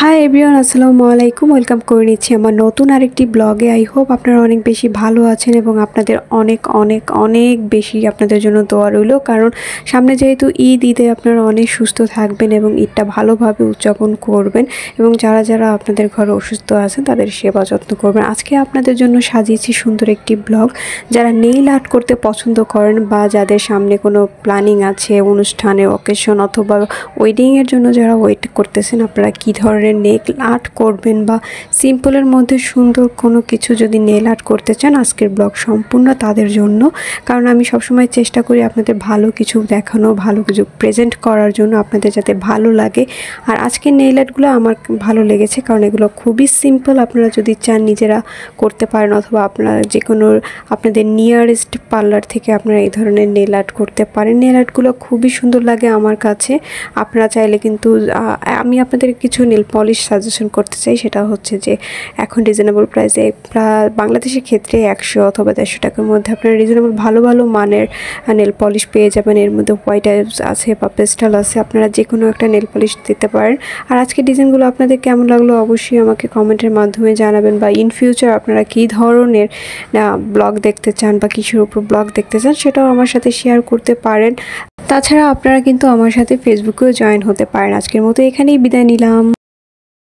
Hi everyone, আসসালামু আলাইকুম। Welcome করে নিচ্ছি আমার নতুন আরেকটি ব্লগে। আই হোপ আপনারা অনেক বেশি ভালো আছেন এবং আপনাদের অনেক অনেক অনেক বেশি আপনাদের জন্য দোয়া রইল, কারণ সামনে যেহেতু ঈদে আপনারা অনেক সুস্থ থাকবেন এবং ঈদটা ভালোভাবে উদযাপন করবেন এবং যারা যারা আপনাদের ঘরে অসুস্থ আছেন তাদের সেবা যত্ন করবেন। আজকে আপনাদের জন্য সাজিয়েছি সুন্দর একটি ব্লগ। যারা নেইল আর্ট করতে পছন্দ করেন বা যাদের সামনে কোনো প্ল্যানিং আছে, অনুষ্ঠানে, অকেশন অথবা ওয়েডিংয়ের জন্য যারা ওয়েট করতেছেন আপনারা কী ধরনের নেল আর্ট করবেন বা সিম্পলের মধ্যে সুন্দর কোনো কিছু যদি নেল আর্ট করতে চান, আজকের ব্লগ সম্পূর্ণ তাদের জন্য। কারণ আমি সবসময় চেষ্টা করি আপনাদের ভালো কিছু দেখানো, ভালো কিছু প্রেজেন্ট করার জন্য, আপনাদের যাতে ভালো লাগে। আর আজকের নেল আর্টগুলো আমার ভালো লেগেছে কারণ এগুলো খুবই সিম্পল। আপনারা যদি চান নিজেরা করতে পারেন অথবা আপনারা যে কোনো আপনাদের নিয়ারেস্ট পার্লার থেকে আপনারা এই ধরনের নেল আর্ট করতে পারেন। নেল আর্টগুলো খুবই সুন্দর লাগে আমার কাছে। আপনারা চাইলে কিন্তু আমি আপনাদের কিছু নেল পলিশ সাজেশন করতে চাই। সেটা হচ্ছে যে এখন রিজনেবল প্রাইসে বাংলাদেশের ক্ষেত্রে 100 অথবা 150 টাকার মধ্যে আপনারা রিজনেবল ভালো ভালো মানের নেল পলিশ পেয়ে যাবেন। এর মধ্যে হোয়াইট আছে বা পেস্টাল আছে, আপনারা যে কোনো একটা নেল পলিশ দিতে পারেন। আর আজকে ডিজাইনগুলো আপনাদের কেমন লাগলো অবশ্যই আমাকে কমেন্টের মাধ্যমে জানাবেন, বা ইন ফিউচার আপনারা কী ধরনের ব্লগ দেখতে চান বা কিসের উপর ব্লগ দেখতে চান সেটাও আমার সাথে শেয়ার করতে পারেন। তাছাড়া আপনারা কিন্তু আমার সাথে ফেসবুকেও জয়েন হতে পারেন। আজকের মতো এখানেই বিদায় নিলাম।